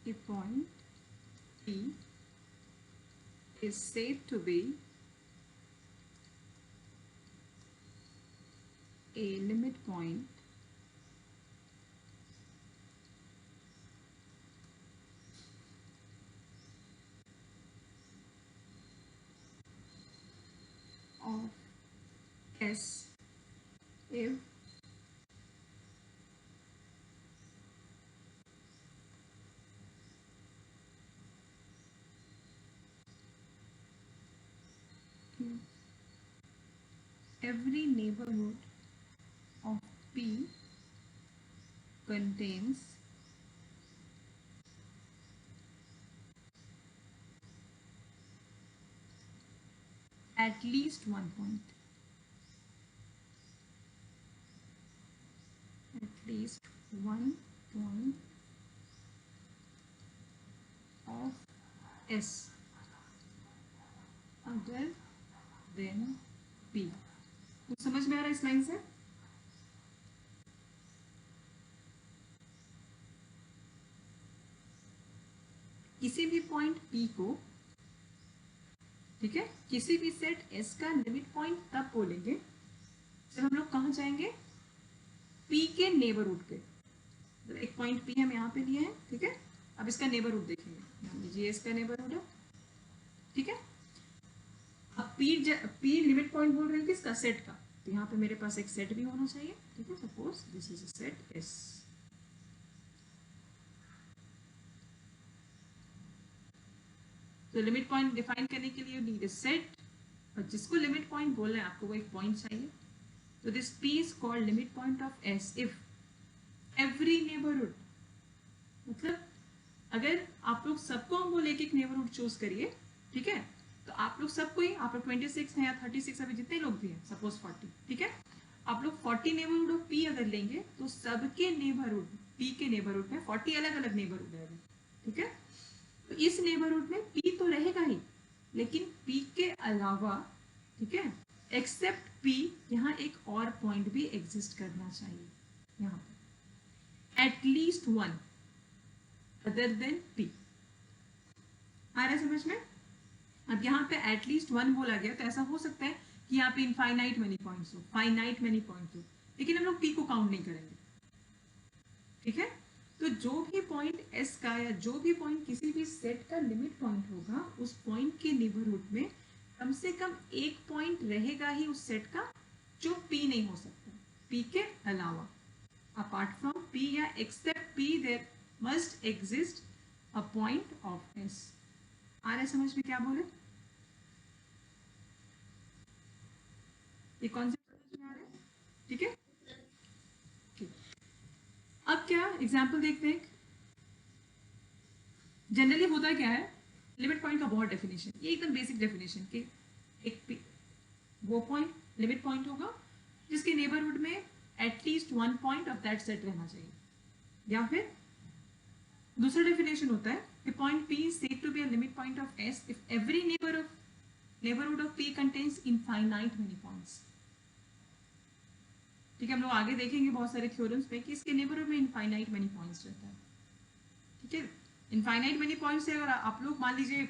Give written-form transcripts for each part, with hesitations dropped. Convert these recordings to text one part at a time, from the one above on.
A point P is said to be a limit point of S if every neighborhood of P contains at least one point. At least one point of S other than P. कुछ समझ में आ रहा है इस line से? किसी भी point P को, ठीक है, किसी भी सेट S का लिमिट पॉइंट तब बोलेंगे जब हम लोग कहाँ जाएंगे? P के नेबरहुड पे। तो एक पॉइंट P हम यहाँ पे लिए हैं, ठीक है। अब इसका नेबरहुड देखेंगे, मान लीजिए इसका नेबरहुड है, ठीक है। अब P लिमिट पॉइंट बोल रहे हैं किसका? सेट का। तो यहाँ पे मेरे पास एक सेट भी होना चाहिए, ठीक है। Suppose this is a set S। तो लिमिट पॉइंट डिफाइन करने के लिए नीड अ सेट, और जिसको लिमिट पॉइंट बोल रहे हैं आपको वो एक पॉइंट चाहिए। तो this P is called limit point of S if every neighbourhood, मतलब अगर आप लोग सबको हम बोले एक नेबरहुड चूज करिए, ठीक है, तो आप लोग सबको ही, आप लोग 26 हैं या 36, अभी जितने लोग भी हैं, सपोज 40, ठीक है, आप लोग 40 नेबरहुड ऑफ P अगर लेंगे तो सबके नेबरहुड P के नेबरहुड में 40 अलग अलग नेबरहुड है, ठीक है। तो इस नेबरहुड में P तो रहेगा ही, लेकिन P के अलावा, ठीक है, एक्सेप्ट P, यहाँ एक और पॉइंट भी एग्जिस्ट करना चाहिए, यहाँ पे at least one other than P। आ रहा है समझ में? अब यहाँ पे एटलीस्ट वन बोला गया, तो ऐसा हो सकता है कि यहाँ पे इनफाइनाइट मेनी पॉइंट्स हो, फाइनाइट मेनी पॉइंट्स हो, लेकिन हम लोग P को काउंट नहीं करेंगे, ठीक है। तो जो भी पॉइंट S का या जो भी पॉइंट किसी भी सेट का लिमिट पॉइंट होगा, उस पॉइंट के नेबरहुड में कम से कम एक पॉइंट रहेगा ही उस सेट का जो P नहीं हो सकता, P के अलावा। अपार्ट फ्रॉम P या except P there must exist a point of S। आ रहा है समझ में क्या बोले? ये कॉन्सेप्ट समझ में आ रहा है? ठीक है, ठीक। अब क्या एग्जाम्पल देखते हैं। जनरली होता क्या है, लिमिट पॉइंट का बहुत डेफिनेशन, ये एकदम बेसिक डेफिनेशन कि एक वो पॉइंट लिमिट पॉइंट होगा जिसके नेबरहुड में at least one point of that set रहना चाहिए। या फिर दूसरा डेफिनेशन होता है कि point P is said to be a limit point of S if every neighborhood of P contains infinite many points। ठीक है, हम लोग आगे देखेंगे बहुत सारे थ्योरम्स में कि इसके नेबरहुड में इनफाइनाइट मेनी पॉइंट्स रहता है, ठीक है। इनफाइनाइट मेनी पॉइंट्स से अगर आप लोग मान लीजिए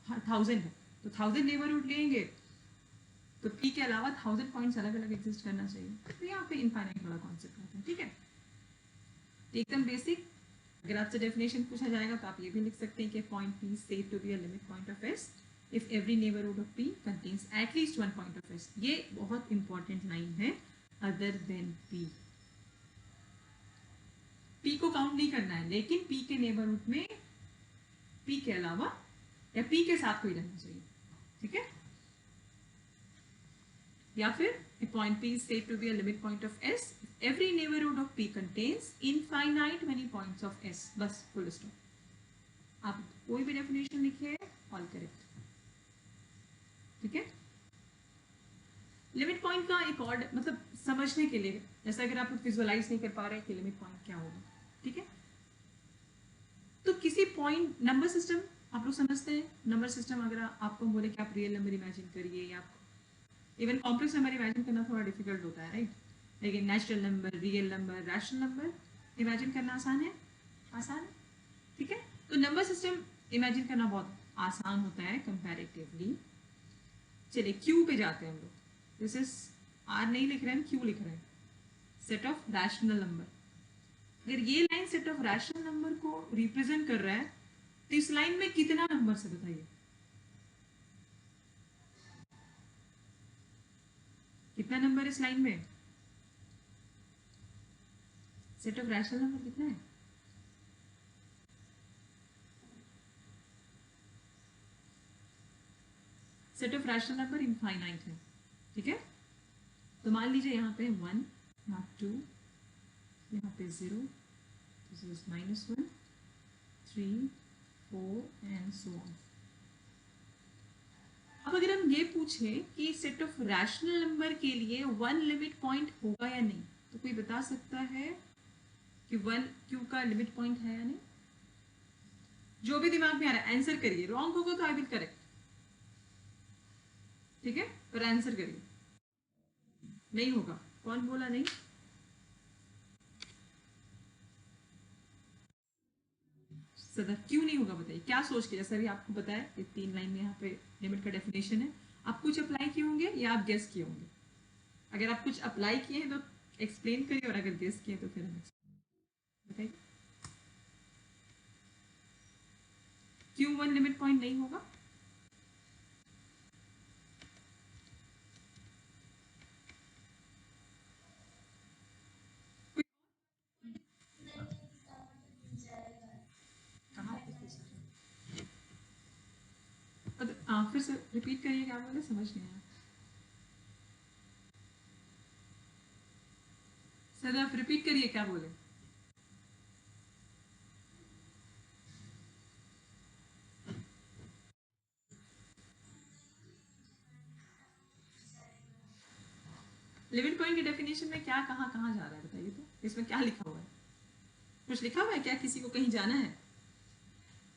1000 है, तो 1000 नेबरहुड लेंगे तो P के अलावा 1000 पॉइंट्स अलग अलग एग्जिस्ट करना चाहिए। तो यहाँ पे इनफाइनाइट वाला कॉन्सेप्ट आता है, ठीक है, एकदम बेसिक। अगर आपसे डेफिनेशन पूछा जाएगा तो आप ये भी लिख सकते हैं कि point P is said to be a limit point of S if every neighborhood of P contains at least one point of S। ये बहुत इंपॉर्टेंट लाइन है, अदर देन P। P को काउंट नहीं करना है, लेकिन P के neighbourhood में P के अलावा या P के साथ कोई रहना चाहिए, ठीक है। या फिर a point P is said to be a limit point of S if every neighborhood of P contains infinite many points of S। बस फुल स्टॉप। आप कोई भी डेफिनेशन लिखिए, ऑल करेक्ट, ठीक है। लिमिट पॉइंट का एक और मतलब समझने के लिए, जैसे अगर आप विजुअलाइज नहीं कर पा रहे कि लिमिट पॉइंट क्या होगा, ठीक है, तो किसी पॉइंट नंबर सिस्टम आप लोग समझते हैं। नंबर सिस्टम अगर आपको बोले कि आप रियल नंबर इमेजिन करिए, या इवन कॉम्प्लेक्स नंबर इमेजिन करना थोड़ा डिफिकल्ट होता है, राइट, लेकिन natural number, real number, rational number imagine करना आसान है, आसान है, ठीक है। तो नंबर सिस्टम इमेजिन करना बहुत आसान होता है कंपैरेटिवली। चलिए क्यू पे जाते हैं हम लोग। दिस इज आर नहीं लिख रहे हैं, क्यू लिख रहे हैं, सेट ऑफ रैशनल नंबर। अगर ये line set of rational number को रिप्रेजेंट कर रहा है तो इस लाइन में कितना नंबर से बताइए, कितना नंबर इस लाइन में? सेट ऑफ रैशनल नंबर कितना है? Set of rational number infinite है, ठीक है। तो मान लीजिए यहाँ पे 1, यहाँ 2, यहाँ पे 0, this is -1, 3, 4 and so on. अब अगर हम ये पूछे कि सेट ऑफ रैशनल नंबर के लिए 1 लिमिट पॉइंट होगा या नहीं, तो कोई बता सकता है कि 1 क्यू का लिमिट पॉइंट है या नहीं? जो भी दिमाग में आ रहा है आंसर करिए, रॉन्ग होगा तो आई विल करेक्ट, ठीक है, पर आंसर करिए। नहीं होगा, कौन बोला नहीं? सदा क्यों नहीं होगा बताइए, क्या सोच के? जैसा भी आपको बताया ये 3 लाइन में यहाँ पे लिमिट का डेफिनेशन है, आप कुछ अप्लाई किए होंगे या आप गेस किए होंगे? अगर आप कुछ अप्लाई किए हैं तो एक्सप्लेन करिए, और अगर गेस किए तो फिर हम बताइए क्यों 1 लिमिट पॉइंट नहीं होगा। फिर से रिपीट करिए, क्या बोले, समझ नहीं आया। सर आप रिपीट करिए, क्या बोले? लिमिट पॉइंट की डेफिनेशन में क्या कहाँ कहाँ जा रहा है बताइए, तो इसमें क्या लिखा हुआ है? कुछ लिखा हुआ है क्या? किसी को कहीं जाना है?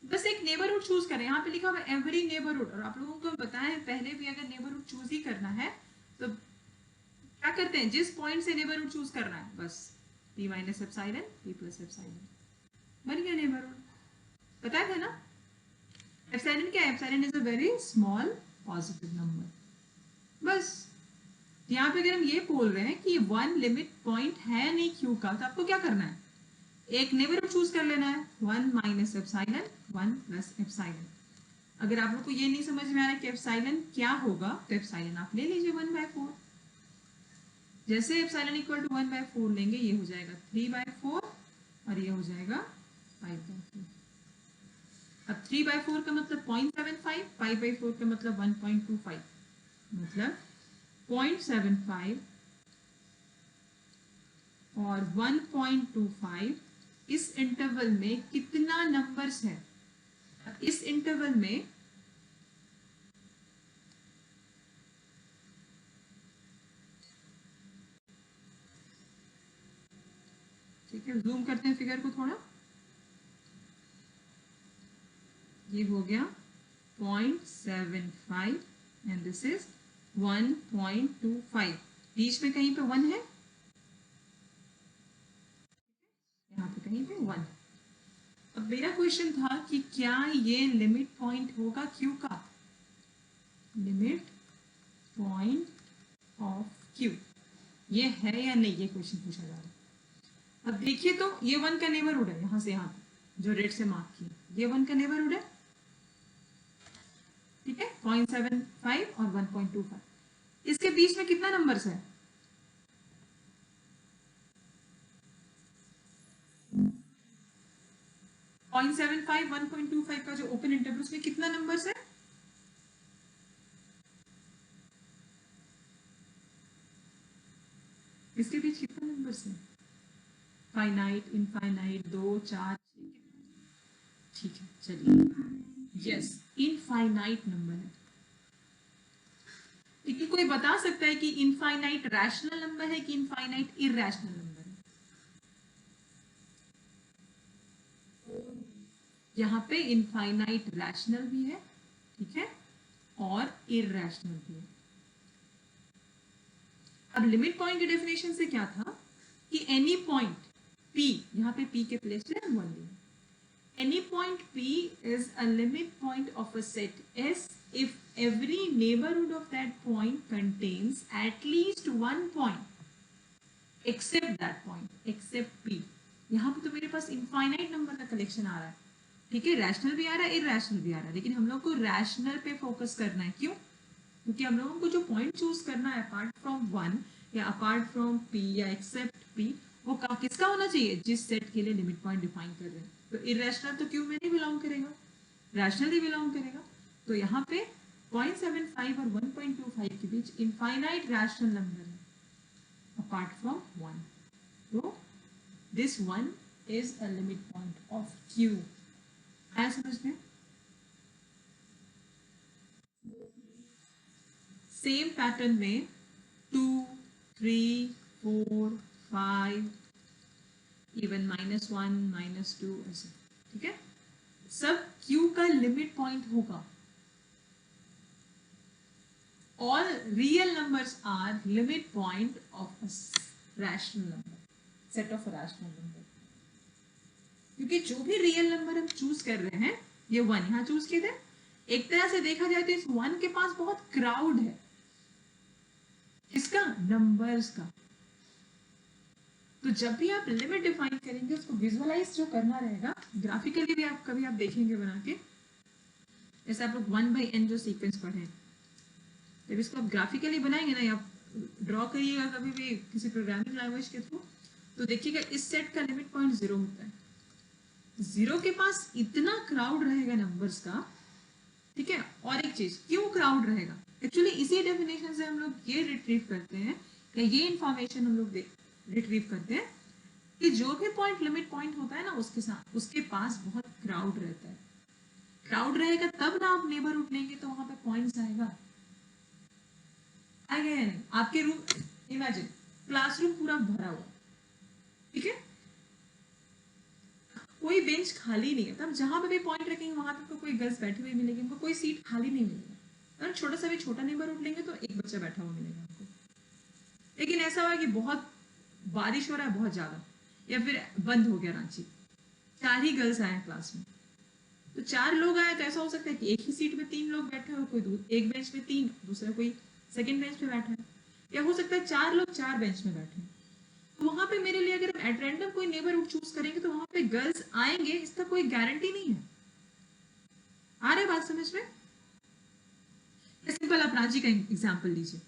बस एक नेबरहुड चूज करें, यहाँ पे लिखा हुआ है एवरी नेबरहुड, और आप लोगों को बताएं पहले भी, अगर नेबरहुड चूज ही करना है तो क्या करते हैं, जिस पॉइंट से नेबरहुड चूज करना है बस p minus epsilon p plus epsilon, बन गया नेबरहुड। पता है ना एप्सिलॉन क्या है? Epsilon is a very small positive number. बस यहाँ पे अगर हम ये बोल रहे हैं कि 1 लिमिट पॉइंट है नहीं क्यू का, तो आपको क्या करना है, एक नेबरहुड चूज कर लेना है, 1 माइनस एप्सिलॉन 1 प्लस एप्सिलॉन। अगर आप लोग को ये नहीं समझ में आ रहा है कि एप्सिलॉन क्या होगा, तो एप्सिलॉन आप ले लीजिए 1/4। जैसे एप्सिलॉन इक्वल टू 1/4 लेंगे, ये हो जाएगा 3/4 और ये हो जाएगा 5/4। अब 3/4 का मतलब 0.75, 5/4 का मतलब 1.25, मतलब 0.75 और 1.25, इस इंटरवल में कितना नंबर्स है? इस इंटरवल में ठीक है, जूम करते हैं फिगर को थोड़ा, ये हो गया 0.75 एंड दिस इज 1.25, बीच में कहीं पे 1 है, यहाँ पे कहीं पे 1। अब मेरा क्वेश्चन था कि क्या ये लिमिट पॉइंट होगा क्यू का? लिमिट पॉइंट ऑफ क्यू ये है या नहीं, ये क्वेश्चन पूछा जा रहा है। अब देखिए तो ये 1 का नेबरहुड है, यहाँ से यहाँ जो रेड से मार्क किया, ये 1 का नेबरहुड है, ठीक है, 0.75 और 1.25, इसके बीच में कितना नंबर्स है? पॉइंट 75 1.25 का जो ओपन इंटरवल, उसमें कितना नंबर्स है? इसके बीच कितना नंबर्स है? फाइनाइट, इनफाइनाइट, 2, 4, 6, ठीक है, चलिए, यस, इनफाइनाइट नंबर है। लेकिन कोई बता सकता है कि इनफाइनाइट रैशनल नंबर है कि इनफाइनाइट इरैशनल नंबर है? यहाँ पे इनफाइनाइट रैशनल भी है, ठीक है, और इरैशनल भी है। अब लिमिट पॉइंट की डेफिनेशन से क्या था कि एनी पॉइंट p, यहाँ पे p के प्लेस पे 1 लेंगे, Any point P is a limit point of a set S if every neighborhood of that point contains at least one point except that point except P. यहाँ पे तो मेरे पास infinite number का collection आ रहा है, ठीक है, रैशनल भी आ रहा है, इरैशनल भी आ रहा है, लेकिन हम लोग को रैशनल पे फोकस करना है. क्यों? क्योंकि हम लोगों को जो पॉइंट चूज करना है अपार्ट फ्रॉम वन या अपार्ट फ्रॉम पी या एक्सेप्ट पी, वो किसका होना चाहिए? जिस सेट के लिए लिमिट पॉइंट डिफाइन कर रहे हैं. तो इरेशनल तो क्यों में नहीं बिलोंग करेगा, रैशनल ही बिलोंग करेगा. तो यहाँ पे 0.75 और 1.25 के बीच इनफाइनाइट रैशनल नंबर है अपार्ट फ्रॉम वन. तो this one is a limit point of Q. आया समझ में? सेम पैटर्न में 2, 3, 4, 5, इवन -1, -2 ऐसे, ठीक है. सब Q का लिमिट पॉइंट होगा. All real numbers are limit point of a rational number, set of a rational number. क्योंकि जो भी रियल नंबर हम चूज कर रहे हैं, ये वन यहाँ चूज किए थे, एक तरह से देखा जाए तो इस वन के पास बहुत क्राउड है. किसका? नंबर्स का. तो जब भी आप लिमिट डिफाइन करेंगे, उसको विजुअलाइज जो करना रहेगा, ग्राफिकली भी आप कभी आप देखेंगे बना के, जैसे आप लोग 1/n जो सीक्वेंस पढ़े, जब इसको आप ग्राफिकली बनाएंगे ना, या ड्रॉ करिएगा कभी भी किसी प्रोग्रामिंग लैंग्वेज के थ्रू, तो देखिएगा इस सेट का लिमिट पॉइंट 0 होता है. 0 के पास इतना क्राउड रहेगा नंबर्स का, ठीक है. और एक चीज, क्यों क्राउड रहेगा? एक्चुअली इसी डेफिनेशन से हम लोग ये रिट्रीव करते हैं, या ये इंफॉर्मेशन हम लोग रिट्रीव करते हैं कि जो भी पॉइंट लिमिट पॉइंट होता है ना, उसके साथ उसके पास बहुत क्राउड रहता है. क्राउड रहेगा तब ना आप नेबरहुड लेंगे, तो वहां पे पॉइंट्स आएगा. नहीं, आपके रूम, इमेजिन क्लासरूम पूरा भरा हुआ, ठीक है, कोई बेंच खाली नहीं है, तब जहां पे भी पॉइंट रखेंगे वहां पे कोई गर्ल्स बैठी हुई मिलेगी, उनको कोई सीट खाली नहीं मिलेगी. अगर छोटा सा भी छोटा नेबरहुड लेंगे तो एक बच्चा बैठा हुआ मिलेगा आपको. लेकिन ऐसा हुआ कि बहुत बारिश हो रहा है बहुत ज्यादा, या फिर बंद हो गया रांची, 4 ही गर्ल्स आए क्लास में, तो 4 लोग आए, तो ऐसा हो सकता है कि एक ही सीट में 3 लोग बैठे हो, कोई एक बेंच में 3, दूसरा कोई सेकंड बेंच पे बैठा है, या हो सकता है 4 लोग 4 बेंच में बैठे हैं. तो वहां पे मेरे लिए अगर हम एट रैंडम कोई नेबरहुड चूज करेंगे, तो वहां पे गर्ल्स आएंगे, इसका कोई गारंटी नहीं है. आ रहा है बात समझ में? सिंपल आप रांची का एग्जाम्पल लीजिए.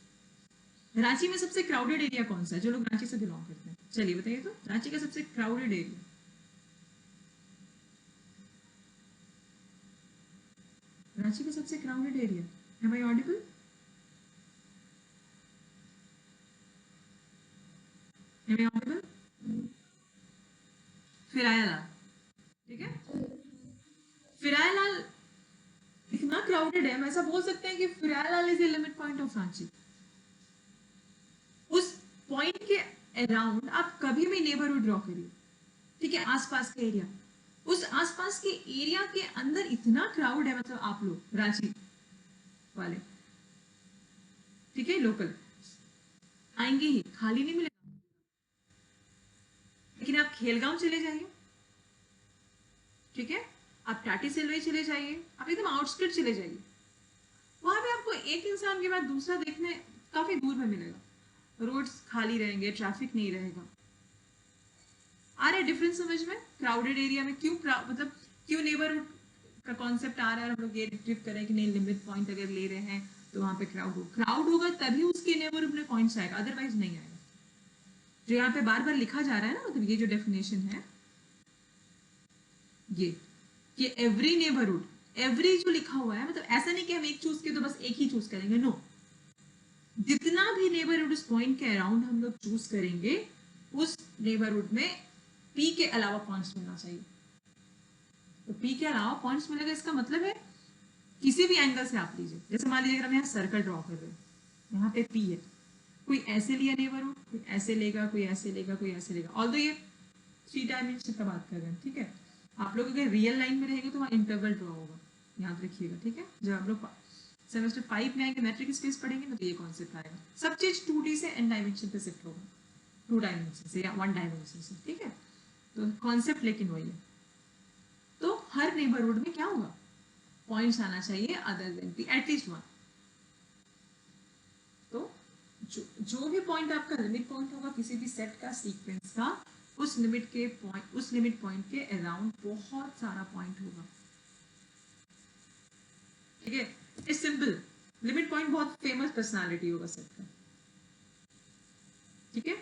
रांची में सबसे क्राउडेड एरिया कौन सा है? जो लोग रांची से बिलोंग करते हैं, चलिए बताइए तो, रांची का सबसे क्राउडेड एरिया. रांची का सबसे crowded area, am I audible? Am I audible? Firayalal, ठीक है. फिरायालाल इतना क्राउडेड है, हम ऐसा बोल सकते हैं कि Firayalal is the limit point of Ranchi. उस पॉइंट के अराउंड आप कभी भी नेबरहुड ड्रॉ करिए, ठीक है, आसपास के एरिया, उस आसपास के एरिया के अंदर इतना क्राउड है, मतलब आप लोग रांची वाले, ठीक है, लोकल आएंगे ही, खाली नहीं मिलेगा. लेकिन आप खेलगांव चले जाइए, ठीक है, आप टाटी सिलवई चले जाइए, आप एकदम आउटस्कर्ट चले जाइए, वहां पे आपको एक इंसान के बाद दूसरा देखने काफी दूर में मिलेगा. रोड्स खाली रहेंगे, ट्रैफिक नहीं रहेगा. आ रहा है डिफरेंस समझ में? क्राउडेड एरिया में क्यों मतलब क्यों नेबरहुड का कॉन्सेप्ट आ रहा है, हम लोग ये रिट्रीव करें कि नहीं, लिमिट पॉइंट अगर ले रहे हैं तो वहां पे क्राउड होगा तभी उसके नेबरहुड में पॉइंट्स आएगा, अदरवाइज नहीं आएगा. जो यहाँ पे बार बार लिखा जा रहा है ना, मतलब ये जो डेफिनेशन है, ये एवरी नेबरहुड, एवरी जो लिखा हुआ है, मतलब ऐसा नहीं कि हम एक चूज किए तो बस एक ही चूज करेंगे, नो. जितना भी नेबरहुड उस पॉइंट के अराउंड हम लोग चूज करेंगे, उस नेबरहुड में पी के अलावा पॉइंट्स मिलना चाहिए. तो पी के अलावा पॉइंट्स मिलेगा, इसका मतलब है किसी भी एंगल से आप लीजिए. जैसे मान लीजिए अगर हम यहाँ सर्कल ड्रॉ कर रहे हैं, यहाँ पे पी है, कोई ऐसे लिया नेबरहुड, कोई ऐसे लेगा, कोई ऐसे लेगा, कोई ऐसे लेगा. ऑल्दो ये 3 डायमेंशन का बात कर रहे हैं, ठीक है. आप लोग अगर रियल लाइन में रहेंगे तो वहाँ इंटरवल ड्रॉ होगा, याद रखिएगा, ठीक है. जब आप लोग सेमेस्टर 5 में आएंगे, मैट्रिक स्पेस पढ़ेंगे ना, तो ये कॉन्सेप्ट आएगा. सब चीज 2D से n डायमेंशन पे शिफ्ट होगा, 2 डायमेंशन से या 1 डायमेंशन से, ठीक है. तो कॉन्सेप्ट लेकिन वही है. तो हर नेबरहुड में क्या होगा, पॉइंट्स आना चाहिए other than P, at least one. तो जो भी पॉइंट आपका लिमिट पॉइंट होगा किसी भी सेट का सीक्वेंस का, उस लिमिट पॉइंट के अराउंड बहुत सारा पॉइंट होगा। ठीक है, इट्स सिंपल। लिमिट पॉइंट बहुत फेमस पर्सनालिटी होगा सेट का। ठीक है,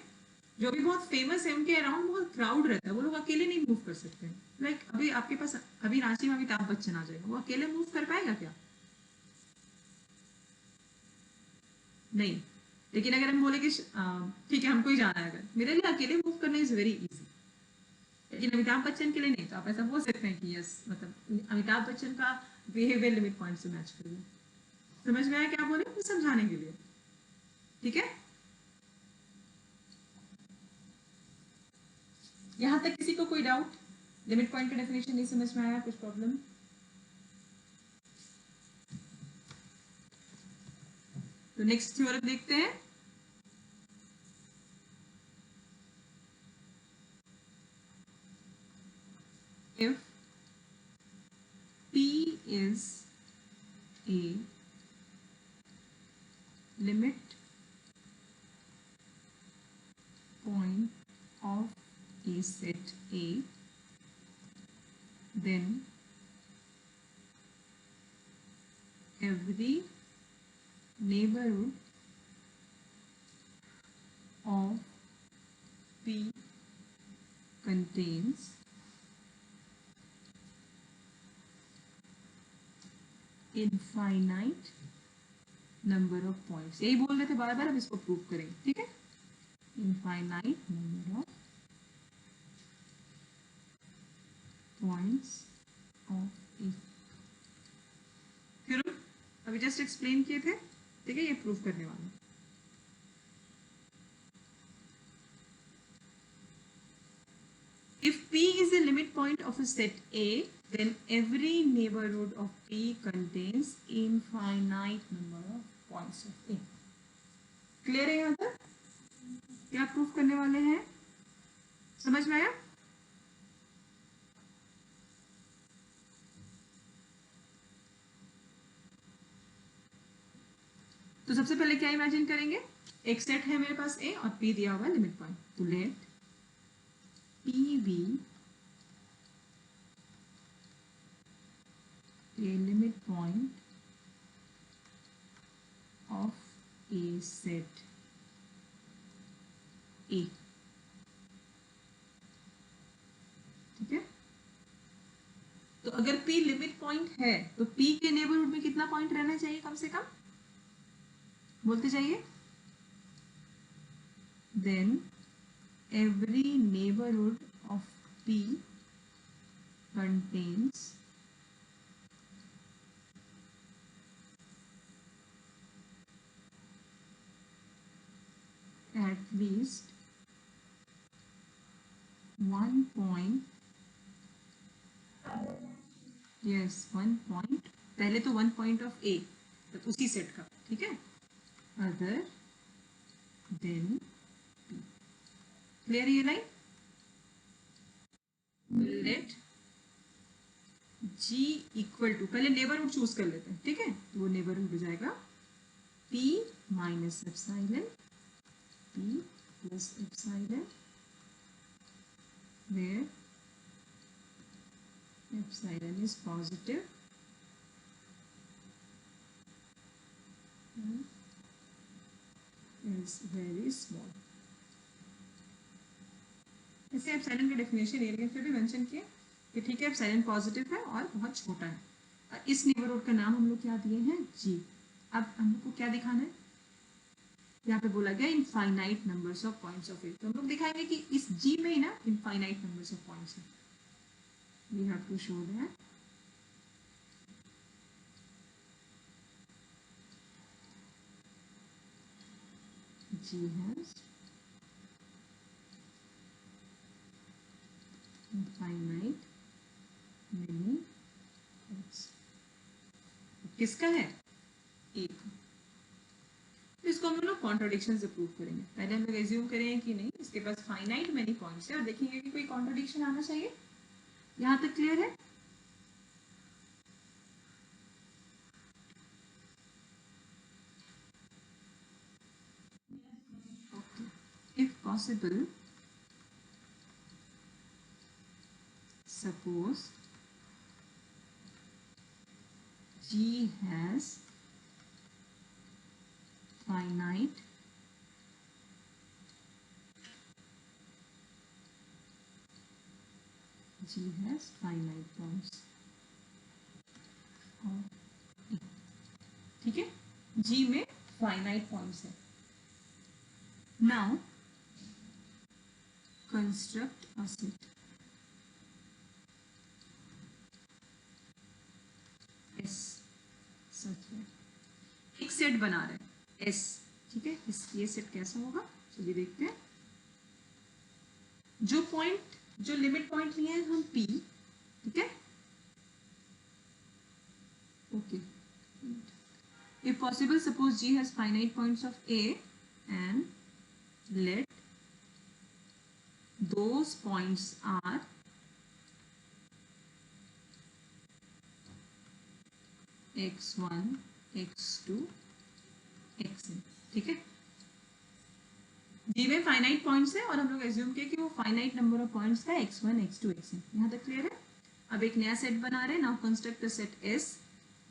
जो भी बहुत फेमस है उनके अराउंड बहुत क्राउड रहता है, वो लोग अकेले नहीं मूव कर सकते हैं। लाइक अभी आपके पास अभी रांची में अमिताभ बच्चन आ जाएगा, वो अकेले मूव कर पाएगा क्या? नहीं। लेकिन अगर हम बोले कि ठीक है हमको ही जाना है, अगर मेरे लिए अकेले मूव करना इज वेरी इजी, लेकिन अमिताभ बच्चन के लिए नहीं। तो आप ऐसा बोल सकते हैं कि यस, मतलब अमिताभ बच्चन का बिहेवियर लिमिट पॉइंट से मैच करिए। समझ में आया क्या बोले, तो समझाने के लिए। ठीक है, यहां तक किसी को कोई डाउट? लिमिट पॉइंट का डेफिनेशन नहीं समझ में आया, कुछ प्रॉब्लम? तो नेक्स्ट थ्योरम देखते हैं। If P is a limit point of a set A, then every neighborhood of P contains infinite number of points। यही बोल रहे थे बार बार, अब इसको प्रूव करेंगे। ठीक है, infinite number of points of A। फिर अभी जस्ट एक्सप्लेन किए थे। ठीक है, ये प्रूव करने वाला। If P is a limit point of a set A, then every neighborhood of P contains infinite number of points of A। Clear है यहाँ तक? क्या प्रूफ करने वाले हैं, समझ में आया? तो सबसे पहले क्या इमेजिन करेंगे, एक सेट है मेरे पास A और P दिया हुआ है लिमिट पॉइंट। तो let P be a limit point of a set A। ठीक है, तो अगर P लिमिट पॉइंट है तो P के नेबरहुड में कितना पॉइंट रहना चाहिए कम से कम, बोलते जाइए। Then every neighborhood of P contains at least one point, yes one point, पहले तो one point of A, तो उसी सेट का। ठीक है, अदर देन P। क्लियर ये लाइन? लेट G इक्वल टू, पहले नेबरहुड चूज कर लेते हैं। ठीक है, तो वो नेबरहुड हो जाएगा P minus epsilon P plus epsilon, where epsilon is positive and is very small। इसे एप्सिलॉन का डेफिनेशन है, लेकिन फिर भी मेंशन किया कि ठीक है एप्सिलॉन पॉजिटिव है और बहुत छोटा है। और इस नेबरहुड का नाम हम लोग क्या दिए हैं, G। अब हम लोग को क्या दिखाना है, यहाँ पे बोला गया infinite numbers of points of A, तो हम लोग दिखाएंगे कि इस G में ही ना इनफाइनाइट नंबर्स ऑफ पॉइंट्स है। We have to show that G has infinite many points। किसका है, एक। तो इसको हम लोग कॉन्ट्रोडिक्शन से प्रूव करेंगे। पहले हम लोग एज्यूम करेंगे कि नहीं इसके पास फाइनाइट मेनी पॉइंट्स है और देखेंगे कि कोई कॉन्ट्रोडिक्शन आना चाहिए। यहाँ तक क्लियर है? possible suppose G has finite points. ठीक है, G में फाइनाइट पॉइंट्स है. Now construct a set S सच है, एक सेट बना रहे हैं S. ठीक है, ये सेट कैसा होगा चलिए देखते हैं. जो लिमिट पॉइंट लिए हैं हम P. ठीक है, okay. If possible, suppose G has finite points of A and let those points are x1, x2, xn. ठीक है, G में फाइनाइट पॉइंट्स है और हम लोग एज्यूम किए कि वो फाइनाइट नंबर ऑफ पॉइंट्स का x1, x2, xn. यहाँ तक क्लियर है. अब एक नया सेट बना रहे हैं. Now construct the set S.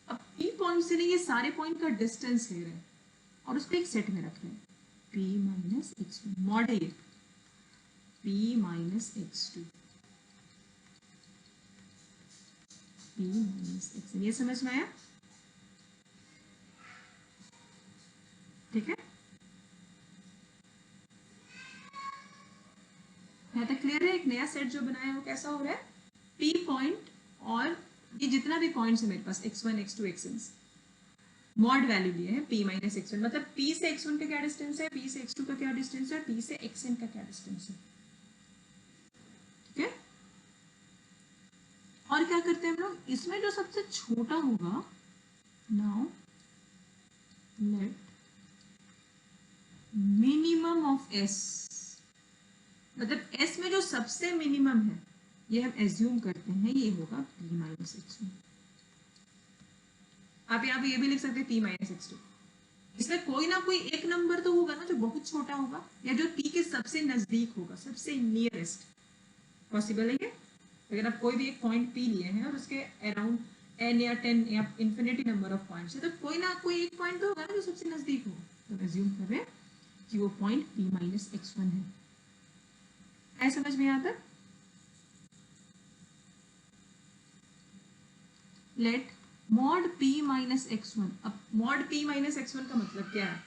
अब P पॉइंट से ये सारे पॉइंट का डिस्टेंस ले रहे हैं और उसको एक सेट में रख रहे हैं. P माइनस x1 मॉड है ये, P minus x2, P minus xn. ये समझ में आया? ठीक है, यहाँ तक क्लियर है. एक नया सेट जो बनाया है वो कैसा हो रहा है, P पॉइंट और ये जितना भी पॉइंट्स है मेरे पास x1, x2, xn mod value लिए हैं P माइनस x1. मतलब P से x1 का क्या डिस्टेंस है, P से x2 का क्या डिस्टेंस है, P से xn का क्या डिस्टेंस है. ठीक है, और क्या करते हैं हम लोग, इसमें जो सबसे छोटा होगा, now let minimum of S. मतलब S में जो सबसे मिनिमम है ये हम एज्यूम करते हैं ये होगा P माइनस x1. आप यहाँ पे ये भी लिख सकते हैं P माइनस x2. इसमें कोई ना कोई एक नंबर तो होगा ना जो बहुत छोटा होगा या जो P के सबसे नजदीक होगा, सबसे नियरेस्ट. पॉसिबल है ये. अगर आप कोई भी एक पॉइंट P लिए हैं और उसके अराउंड n या 10 या इंफिनिटी नंबर ऑफ पॉइंट्स है, तो कोई ना कोई एक पॉइंट तो होगा ना जो सबसे नजदीक होगा. तो एज्यूम कर रहे हैं कि वो पॉइंट P माइनस x1 है. ऐसा समझ में आता है? Let mod P minus x1. अब मॉड P माइनस x1 का मतलब क्या है?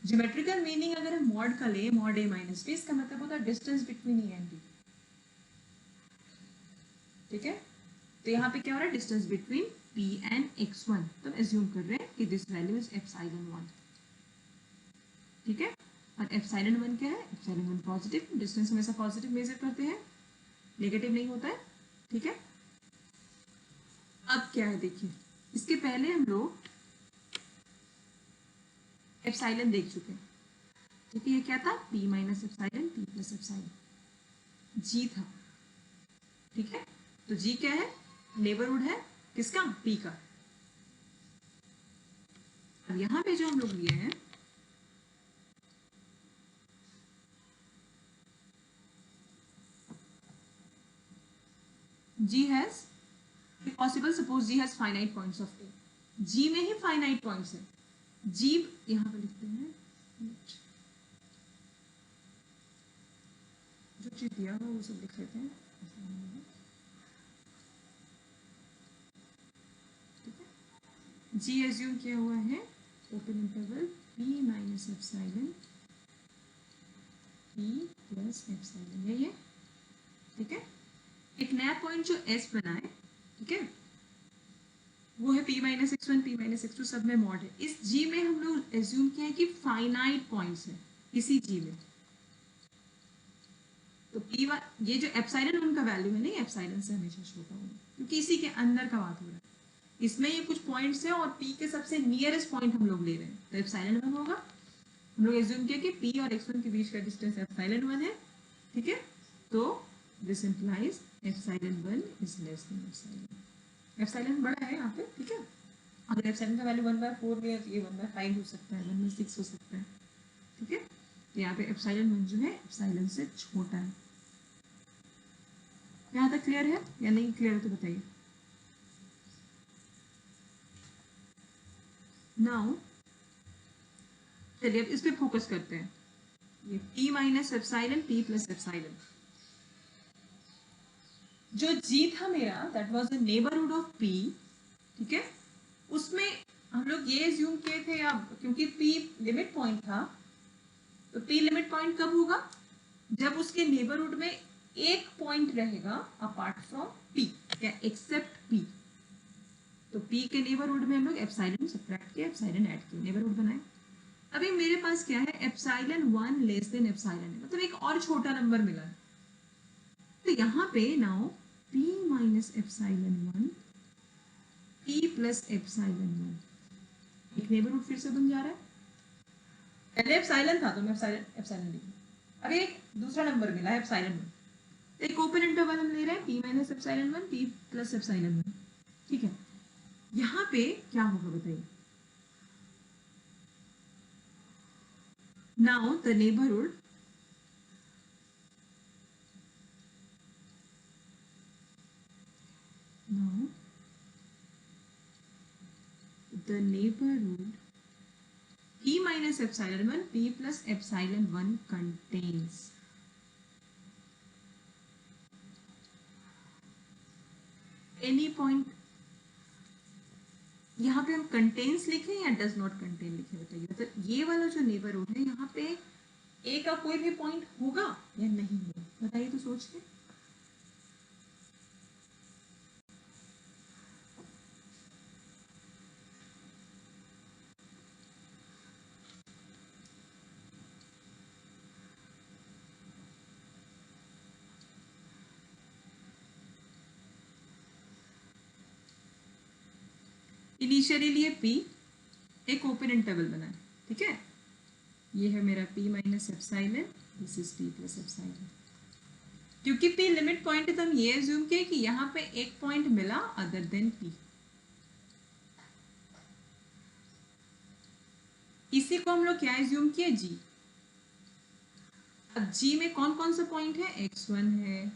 ज्योमेट्रिकल मीनिंग अगर हम मॉड का ले, मॉड A माइनस B, इसका मतलब होता है distance between E and B. ठीक है, तो यहाँ पे क्या हो रहा है, distance between P and x1. तो एज्यूम कर रहे हैं कि दिस वैल्यू इज एप्सिलॉन 1. ठीक है, और एप्सिलॉन 1 क्या है, एप्सिलॉन 1 पॉजिटिव. डिस्टेंस हमेशा पॉजिटिव मेजर करते हैं, नेगेटिव नहीं होता है. ठीक है, अब क्या है देखिए, इसके पहले हम लोग एप्सिलॉन देख चुके हैं. ठीक है, ये क्या था, P minus epsilon, P plus epsilon. G था. ठीक है, तो G क्या है, नेबरहुड है किसका, P का. अब यहां पे जो हम लोग लिए हैं, G has possible suppose G has finite points of A. G में ही finite points है. G यहां पे लिखते हैं, जो चीज दिया हुआ वो सब लिख लेते हैं. ठीक है, G एज्यूम किया हुआ है open interval P minus epsilon, P plus epsilon, यही है. ठीक है, एक नया पॉइंट जो S बनाए, ठीक है, वो है P minus x1, P minus x2 सब में मॉड है. इस G में हम लोग एज्यूम किया है कि फाइनाइट पॉइंट्स है इसी G में. तो P ये जो एप्सिलॉन उनका वैल्यू है नहीं, एप्सिलॉन से हमेशा छोटा होगा क्योंकि इसी के अंदर का बात हो रहा है. इसमें ये कुछ पॉइंट्स है और P के सबसे नियरेस्ट पॉइंट हम लोग ले रहे हैं, तो एप्सिलॉन 1 होगा. हम लोग एज्यूम किया कि P और x1 के बीच का डिस्टेंस एप्सिलॉन 1 है. ठीक है, तो this implies epsilon 1 is less than epsilon. Epsilon बड़ा है यहाँ पे. ठीक है, अगर एप्सिलॉन का वैल्यू 1/4 में है तो ये 1/5 हो सकता है, 1/6 हो सकता है. ठीक है, तो यहाँ पे एप्सिलॉन 1 जो है एप्सिलॉन से छोटा है। यहाँ तक क्लियर है या नहीं क्लियर है तो बताइए। नाउ चलिए अब इस पे फोकस करते हैं। ये p minus epsilon p plus epsilon, जो g था मेरा that was the neighbourhood of p, ठीक है, उसमें हम लोग ये एज्यूम किए थे अब क्योंकि p लिमिट पॉइंट था, तो p लिमिट पॉइंट कब होगा, जब उसके नेबरहुड में एक पॉइंट रहेगा अपार्ट फ्रॉम p या एक्सेप्ट p। तो p के नेबरहुड में हम लोग एप्सिलॉन सब्ट्रैक्ट किया, एप्सिलॉन ऐड किया, नेबरहुड बनाए। अभी मेरे पास क्या है, एप्सिलॉन 1 लेस देन एप्सिलॉन, मतलब एक और छोटा नंबर मिला है। तो यहाँ पे now p minus epsilon 1 p plus epsilon 1, एक नेबरहुड फिर से बन जा रहा है। पहले एप्सिलॉन था तो मैं एप्सिलॉन लिखी, अभी एक दूसरा नंबर मिला है एप्सिलॉन 1। एक ओपन इंटरवल हम ले रहे हैं p minus epsilon 1 p plus epsilon 1, ठीक है। यहाँ पे क्या होगा बताइए। Now the neighborhood p minus epsilon 1 p plus epsilon 1 contains any point। यहाँ पे हम कंटेन्स लिखें या डज नॉट कंटेन लिखें बताइए। मतलब ये वाला जो नेबरहुड है यहाँ पे ए का कोई भी पॉइंट होगा या नहीं होगा, बताइए तो सोच के। इनिशियली लिए p, एक ओपन इंटरवल बनाए, ठीक है। ये है मेरा p minus epsilon, this is p plus epsilon. क्योंकि p लिमिट पॉइंट है तो हम ये एज्यूम किए कि यहाँ पे एक पॉइंट मिला अदर देन p। इसी को हम लोग क्या एज्यूम किए, g। अब g में कौन कौन सा पॉइंट है, x1 है,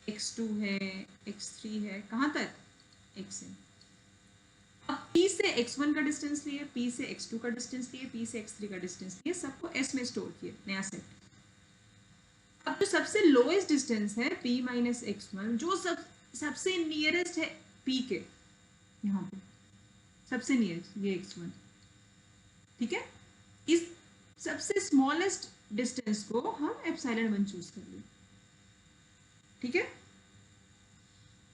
x2 है, x3 है, कहां तक, xn। अब p से x1 का डिस्टेंस लिए, p से x2 का डिस्टेंस लिए, p से x3 का डिस्टेंस लिए, सबको s में स्टोर किए, नया सेट। अब जो सबसे लोएस्ट डिस्टेंस है p माइनस x1, जो सबसे नियरेस्ट है p के, यहाँ पे सबसे नियरेस्ट ये x1, ठीक है। इस सबसे स्मॉलेस्ट डिस्टेंस को हम एप्सिलॉन 1 चूज कर लिए, ठीक है।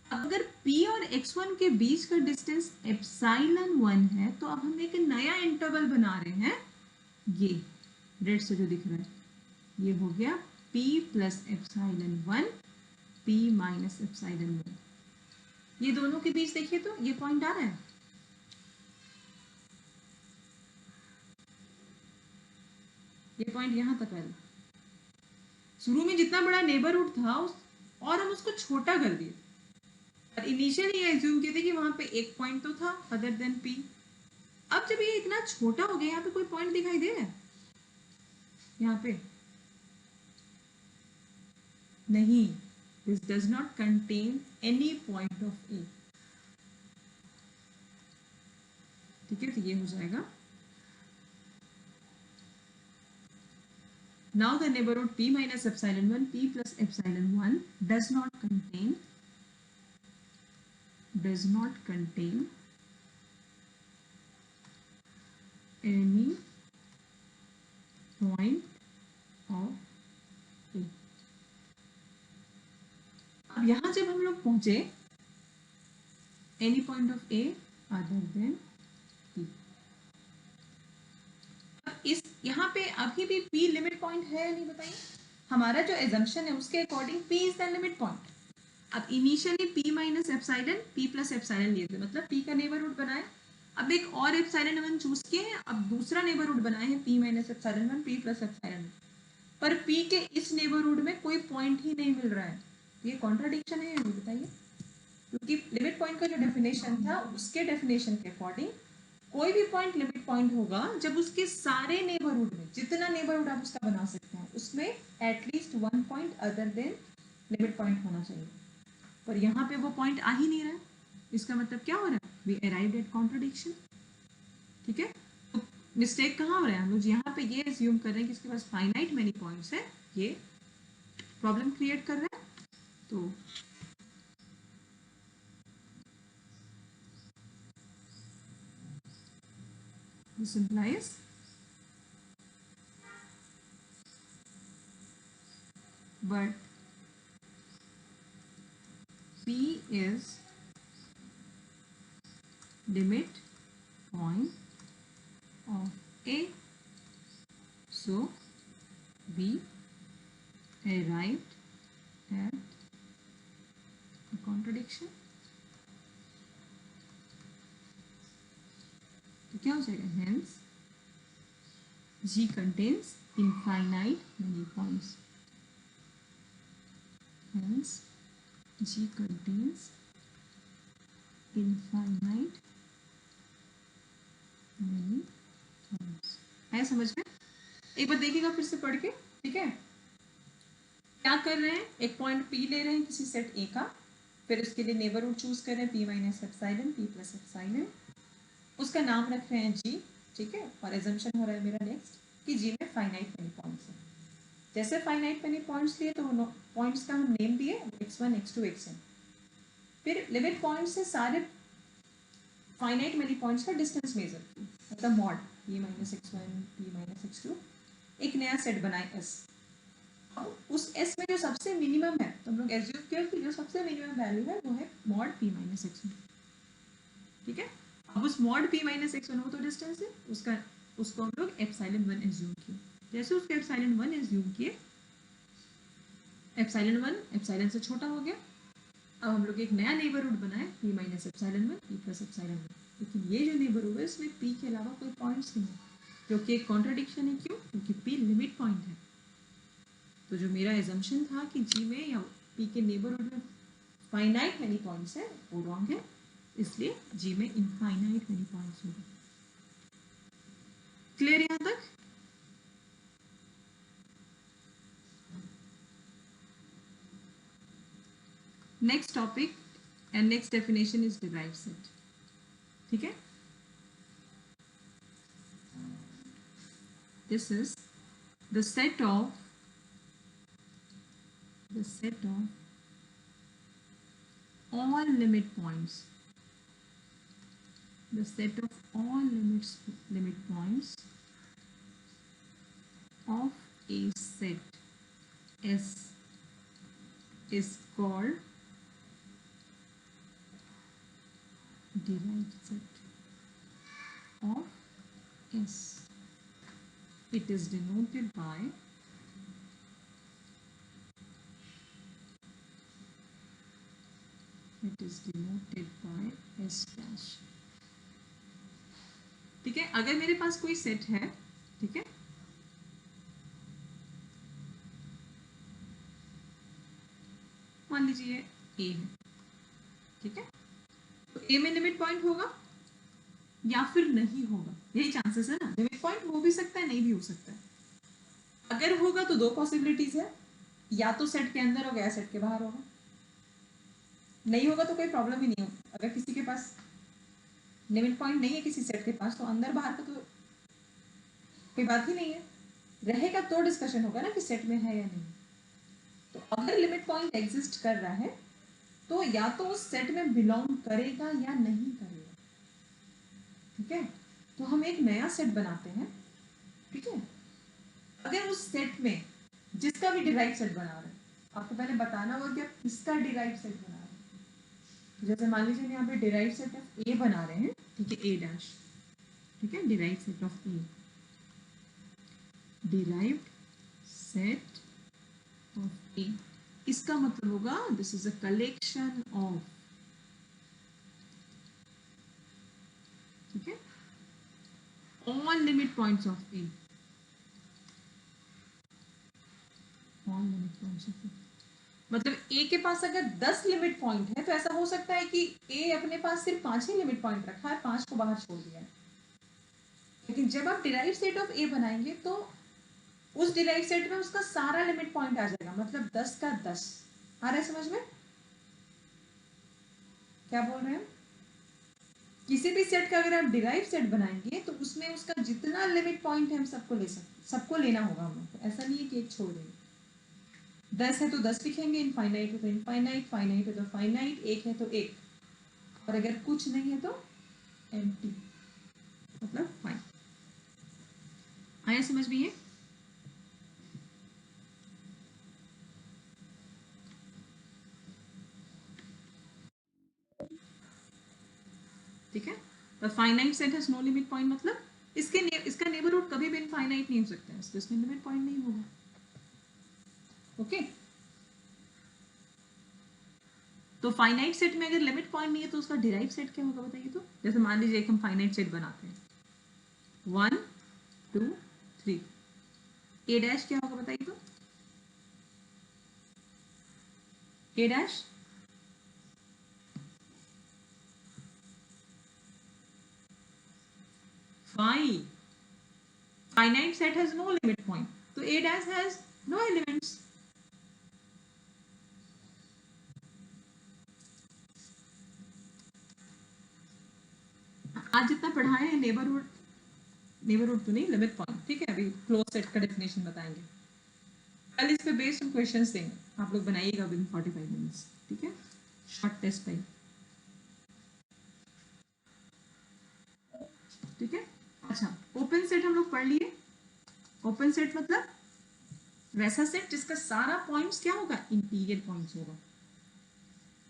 अगर p और x1 के बीच का डिस्टेंस एप्सिलॉन 1 है तो अब हम एक नया इंटरवल बना रहे हैं, ये रेड से जो दिख रहा है ये हो गया p plus epsilon 1 p minus epsilon 1। ये दोनों के बीच देखिए तो ये पॉइंट आ रहा है, ये पॉइंट यहां तक आया। शुरू में जितना बड़ा नेबरहुड था और हम उसको छोटा कर दिए। इनिशियली ये एज्यूम किए थे कि वहां पे एक पॉइंट तो था अदर देन p। अब जब ये इतना छोटा हो गया, यहाँ पे कोई पॉइंट दिखाई दे रहा है, यहाँ पे नहीं, this does not contain any point of a, ठीक है। तो ये हो जाएगा now the neighborhood p minus epsilon 1 p plus epsilon 1 does not contain any point of a। अब यहां जब हम लोग पहुंचे any point of a other than p, इस यहाँ पे अभी भी p लिमिट पॉइंट है या नहीं बताइए। हमारा जो एजम्पशन है उसके according p is the limit point. अब initially p minus epsilon p plus epsilon लिए थे, मतलब p का नेबरहुड बनाए। अब एक और एप्सिलॉन 1 चूज किए हैं, अब दूसरा नेबरहुड बनाए हैं p minus epsilon 1 p plus epsilon 1, पर p के इस नेबरहुड में कोई पॉइंट ही नहीं मिल रहा है। ये कॉन्ट्राडिक्शन है बताइए, क्योंकि लिमिट पॉइंट का जो डेफिनेशन था उसके डेफिनेशन के अकॉर्डिंग कोई भी पॉइंट लिमिट पॉइंट होगा जब उसके सारे नेबरहुड में, जितना नेबरहुड आप उसका बना सकते हैं, उसमें at least one point other than limit point होना चाहिए। पर यहाँ पे वो पॉइंट आ ही नहीं रहा है, इसका मतलब क्या हो रहा है, वी अराइव्ड एट कॉन्ट्रडिक्शन। ठीक है, तो मिस्टेक कहाँ हो रहा है, हम लोग यहाँ पे ये एज्यूम कर रहे हैं कि इसके पास फाइनाइट मेनी पॉइंट्स है, ये प्रॉब्लम क्रिएट कर रहा है। तो this implies but P is limit point of A, so we arrived at a contradiction। तो क्या हो जाएगा, hence G contains infinite many points, hence G contains infinite many points। है समझ में? एक बार देखिएगा फिर से पढ़ के। ठीक है, क्या कर रहे हैं, एक पॉइंट P ले रहे हैं किसी सेट A का, फिर उसके लिए नेबरहुड चूज कर रहे हैं P minus epsilon, P plus epsilon, उसका नाम रख रहे हैं G। ठीक है, और एजम्पशन हो रहा है मेरा नेक्स्ट कि G में फाइनाइट मेनी पॉइंट्स हैं। जैसे फाइनाइट मेनी पॉइंट्स लिए तो पॉइंट्स का हम नेम दिए x1 x2 xn, फिर लिमिट पॉइंट से सारे फाइनाइट मेनी पॉइंट्स का डिस्टेंस मेजर किया, मतलब mod p minus x1 p minus x2, एक नया सेट बनाए S। उस S में जो सबसे मिनिमम है, तो हम लोग एज्यूम किया कि जो सबसे मिनिमम वैल्यू है वो है मॉड p माइनस x1। ठीक है, अब उस मॉड p माइनस x1 वो तो डिस्टेंस है उसका, उसको हम लोग एप्सिलॉन 1 एज्यूम किए। जैसे उसके एप्सिलॉन 1 एज्यूम किए, एप्सिलॉन 1 एप्सिलॉन से छोटा हो गया। अब हम लोग एक नया नेबरहुड बनाए p minus epsilon 1 p plus epsilon 1, लेकिन ये जो नेबरहुड है इसमें p के अलावा कोई पॉइंट्स नहीं है, जो कि एक कॉन्ट्रडिक्शन है। क्यों? क्योंकि p लिमिट पॉइंट है। तो जो मेरा एजम्पशन था कि g में या p के नेबरहुड में फाइनाइट मेनी पॉइंट्स है, वो रॉन्ग है, इसलिए g में इनफाइनाइट मेनी पॉइंट्स होंगे। क्लियर यहाँ तक? Next topic and next definition is derived set. ठीक है, this is the set of all limit points, the set of all limit points of a set S is called derived set of S. It is denoted by S dash। ठीक है, अगर मेरे पास कोई set है, ठीक है, मान लीजिए A है, ठीक है, तो A में लिमिट पॉइंट होगा या फिर नहीं होगा, यही चांसेस है ना। लिमिट पॉइंट हो भी सकता है, नहीं भी हो सकता है। अगर होगा तो दो पॉसिबिलिटीज है, या तो सेट के अंदर होगा या सेट के बाहर होगा। नहीं होगा तो कोई प्रॉब्लम ही नहीं होगा। अगर किसी के पास लिमिट पॉइंट नहीं है किसी सेट के पास, तो अंदर बाहर का तो कोई बात ही नहीं है। रहेगा तो डिस्कशन होगा ना कि सेट में है या नहीं। तो अगर लिमिट पॉइंट एग्जिस्ट कर रहा है तो या तो उस सेट में बिलोंग करेगा या नहीं करेगा। ठीक है, तो हम एक नया सेट बनाते हैं। ठीक है, अगर उस सेट में जिसका भी डिराइव सेट बना रहे हैं, आपको पहले बताना होगा कि आप किसका डिराइव सेट बना रहे हैं। जैसे मान लीजिए यहाँ पे डिराइव सेट ऑफ ए बना रहे हैं, ठीक है, ए डैश, ठीक है, derive set of A, derived set of A, इसका मतलब होगा this is a collection of, ठीक है, all limit points of A, all limit points of A. मतलब ए के पास अगर 10 लिमिट पॉइंट है तो ऐसा हो सकता है कि ए अपने पास सिर्फ 5 ही लिमिट पॉइंट रखा है, 5 को बाहर छोड़ दिया है। लेकिन जब आप डिराइव सेट ऑफ ए बनाएंगे तो उस डिराइव सेट में उसका सारा लिमिट पॉइंट आ जाएगा, मतलब 10 का 10। आ रहा है समझ में क्या बोल रहे हैं? किसी भी सेट का अगर आप डिराइव सेट बनाएंगे तो उसमें उसका जितना लिमिट पॉइंट है हम सबको ले सकते, सबको लेना होगा हम लोग को, ऐसा नहीं है कि एक छोड़ देंगे। 10 है तो 10 लिखेंगे, इनफाइनाइट है तो इनफाइनाइट, फाइनाइट है तो फाइनाइट, एक है तो एक, और अगर कुछ नहीं है तो एम्प्टी, मतलब फाइन। आया समझ में ये? ठीक है, तो finite set has no limit point, मतलब इसका नेबरहुड कभी भी इनफाइनाइट नहीं हो सकता है, इसमें लिमिट पॉइंट नहीं होगा। ओके, तो फाइनाइट सेट में अगर लिमिट पॉइंट नहीं है तो उसका डिराइव सेट क्या होगा बताइए? तो जैसे मान लीजिए एक हम फाइनाइट सेट बनाते हैं 1 2 3, ए डैश क्या होगा बताइए? तो A dash fine, finite set has no limit point, so a dash has no elements। आज जितना पढ़ाए हैं नेबरहुड, नेबरहुड तो नहीं, लिमिट पॉइंट, ठीक है। अभी क्लोज सेट का डेफिनेशन बताएंगे, कल इस पे बेस्ड हम क्वेश्चंस देंगे, आप लोग बनाइएगा विद 45 मिनट्स, ठीक है, शॉर्ट टेस्ट टाइम, ठीक है। अच्छा, ओपन सेट हम लोग पढ़ लिए। ओपन सेट मतलब वैसा सेट जिसका सारा पॉइंट्स क्या होगा, इंटीरियर पॉइंट्स होगा।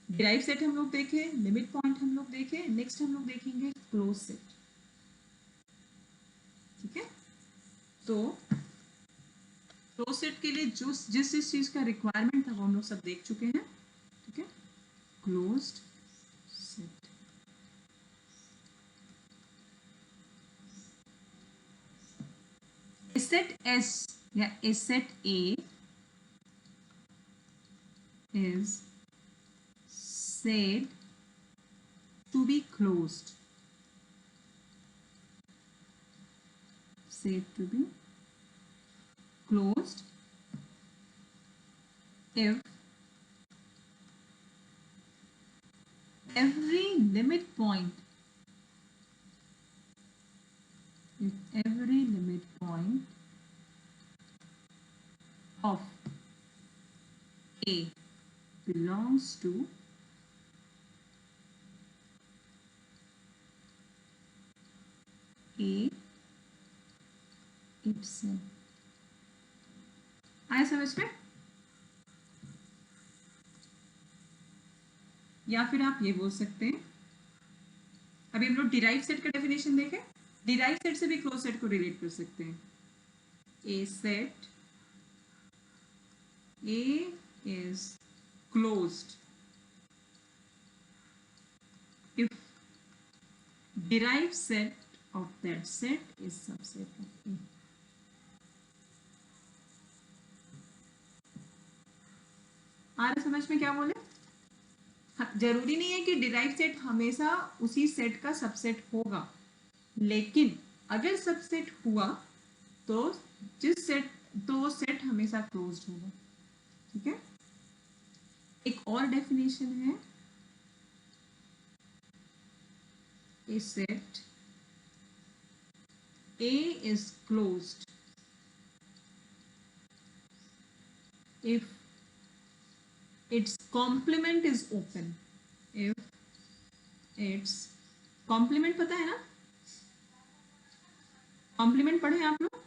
डिराइव सेट हम लोग देखे, लिमिट पॉइंट हम लोग देखे, नेक्स्ट हम लोग देखेंगे क्लोज सेट, ठीक है। तो क्लोज सेट के लिए जो जिस चीज का रिक्वायरमेंट था वो हम लोग सब देख चुके हैं, ठीक है। Closed set, A set S या A set A is said to be closed, said to be closed if every limit point, if every limit point of A belongs to A itself। आया समझ में? या फिर आप ये बोल सकते हैं, अभी हम लोग डिराइव सेट का डेफिनेशन देखें, डिराइव सेट से भी क्लोज सेट को रिलेट कर सकते हैं। A set A is closed if derived set of that set is subset of A। आ रहा समझ में क्या बोले? जरूरी नहीं है कि डिराइव सेट हमेशा उसी सेट का सबसेट होगा, लेकिन अगर सबसेट हुआ तो जिस सेट, तो वो सेट हमेशा क्लोज्ड होगा, ठीक है। एक और डेफिनेशन है, ए set A is closed if its complement is open, if its complement, पता है ना complement पढ़े आप लोग?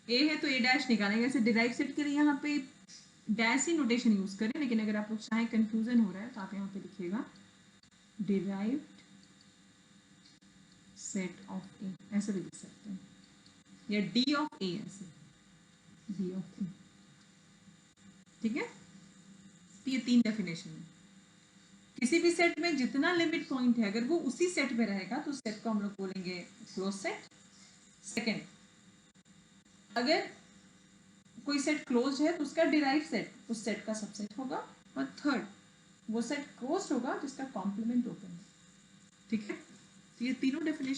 ए है तो ए डैश निकालेंगे, ऐसे डिराइव सेट के लिए यहाँ पे डैश ही नोटेशन यूज करें, लेकिन अगर आप लोग चाहे कंफ्यूजन हो रहा है तो आप यहाँ पे लिखिएगा डिराइव्ड सेट ऑफ ए, ऐसे भी लिख सकते हैं, या डी ऑफ ए, ऐसे डी ऑफ ए, ठीक है। तो ये 3 डेफिनेशन है। किसी भी सेट में जितना लिमिट पॉइंट है अगर वो उसी सेट में रहेगा तो सेट को हम लोग बोलेंगे क्लोज सेट। सेकेंड, अगर कोई सेट क्लोज है तो उसका डिराइव सेट उस सेट का सबसेट होगा। और थर्ड, वो सेट क्लोज्ड होगा जिसका कॉम्प्लीमेंट ओपन है। ठीक है, तो ये तीनों डेफिनेशन